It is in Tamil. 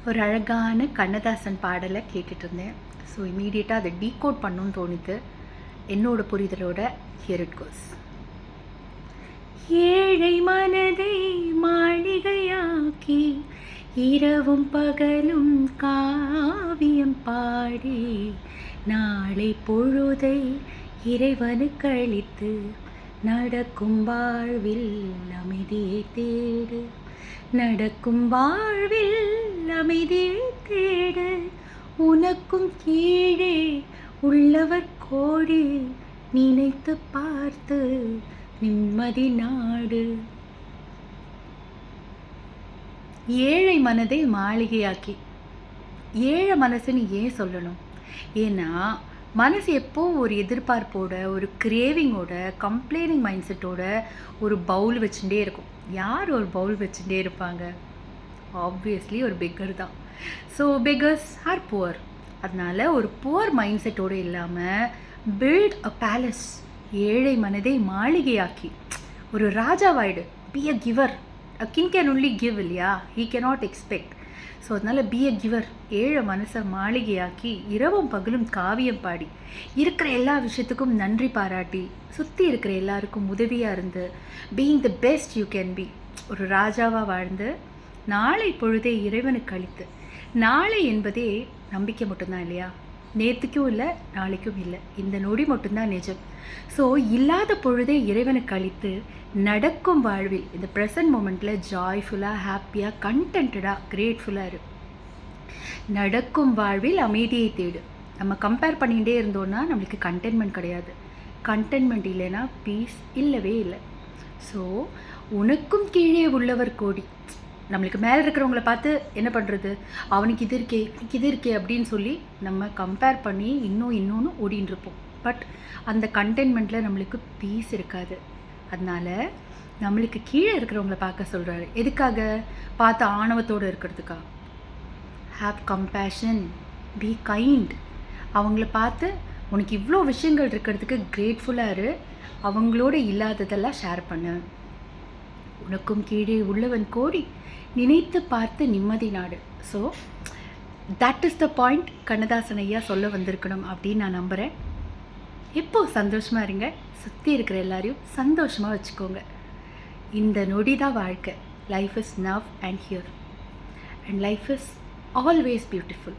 ஒரு அழகான கண்ணதாசன் பாடலை கேட்டுட்டு இருந்தேன். ஸோ இமீடியட்டாக அதை டீகோட் பண்ணணும்னு தோணுது. என்னோட புரிதலோட ஹியர் இட் கோஸ். ஏழை மனதை மாளிகையாக்கி இரவும் பகலும் காவியம் பாடி நாளை பொழுதை இறைவனுக்கு அளித்து நடக்கும் வாழ்வில் அமைதியை தேடு, நடக்கும் வாழ்வில் அமைதியை தேடு, உனக்கும் கீழே உள்ளவர் கோடி நினைத்து பார்த்து நிம்மதி நாடு. ஏழை மனதை மாளிகையாக்கி, ஏழை மனசுன்னு ஏன் சொல்லணும்? ஏன்னா மனசு எப்போ ஒரு எதிர்பார்ப்போட, ஒரு கிரேவிங்கோட, கம்ப்ளைனிங் மைண்ட் செட்டோட ஒரு பவுல் வச்சுட்டே இருக்கும். யார் ஒரு பவுல் வச்சுட்டே இருப்பாங்க? ஆப்வியஸ்லி ஒரு பெக்கர் தான். So beggars are poor. அதனால ஒரு புவர் மைண்ட் செட்டோடு இல்லாமல் பில்ட் அ பேலஸ், ஏழை மனதை மாளிகையாக்கி ஒரு ராஜாவாயிடு. Be a giver. A king can only give இல்லையா? He cannot expect. ஸோ அதனால் பி அ கிவர். ஏழை மனசை மாளிகையாக்கி இரவும் பகலும் காவியம் பாடி இருக்கிற எல்லா விஷயத்துக்கும் நன்றி பாராட்டி சுற்றி இருக்கிற எல்லாருக்கும் உதவியாக இருந்து being the best you can be. ஒரு ராஜாவாக வாழ்ந்து நாளை பொழுதே இறைவனுக்கு அளித்து. நாளை என்பதே நம்பிக்கை மட்டும்தான் இல்லையா? நேற்றுக்கும் இல்லை, நாளைக்கும் இல்லை, இந்த நொடி மட்டும்தான் நிஜம். ஸோ இல்லாத பொழுதே இறைவனுக்கு அளித்து நடக்கும் வாழ்வில் இந்த ப்ரெசன்ட் மூமெண்ட்டில் ஜாய்ஃபுல்லாக, ஹாப்பியாக, கண்டென்டாக, கிரேட்ஃபுல்லாக இரு. நடக்கும் வாழ்வில் அமைதியை தேடு. நம்ம கம்பேர் பண்ணிகிட்டே இருந்தோன்னா நம்மளுக்கு கண்டென்மெண்ட் கிடையாது. கண்டென்மெண்ட் இல்லைன்னா பீஸ் இல்லவே இல்லை. ஸோ உனக்கும் கீழே உள்ளவர் கோடி. நம்மளுக்கு மேலே இருக்கிறவங்கள பார்த்து என்ன பண்ணுறது, அவனுக்கு இது இருக்கே, எனக்கு இது இருக்கே அப்படின்னு சொல்லி நம்ம கம்பேர் பண்ணி இன்னொன்று ஓடின்னு இருப்போம். பட் அந்த கண்டென்மெண்ட்டில் நம்மளுக்கு பீஸ் இருக்காது. அதனால் நம்மளுக்கு கீழே இருக்கிறவங்கள பார்க்க சொல்கிறாரு. எதுக்காக? பார்த்து ஆணவத்தோடு இருக்கிறதுக்கா? Have compassion, be kind. அவங்கள பார்த்து உனக்கு இவ்வளோ விஷயங்கள் இருக்கிறதுக்கு கிரேட்ஃபுல்லாக இரு. அவங்களோட இல்லாததெல்லாம் ஷேர் பண்ணு. உனக்கும் கீழே உள்ளவன் கோடி நினைத்து பார்த்து நிம்மதி நாடு. So that is the point Kannadasan ஐயா சொல்ல வந்திருக்கணும் அப்படின்னு நான் நம்புகிறேன். எப்போ சந்தோஷமாக இருங்க, சுற்றி இருக்கிற எல்லாரையும் சந்தோஷமாக வச்சுக்கோங்க. இந்த நொடி தான் வாழ்க்கை. Life is now and here, and life is always beautiful.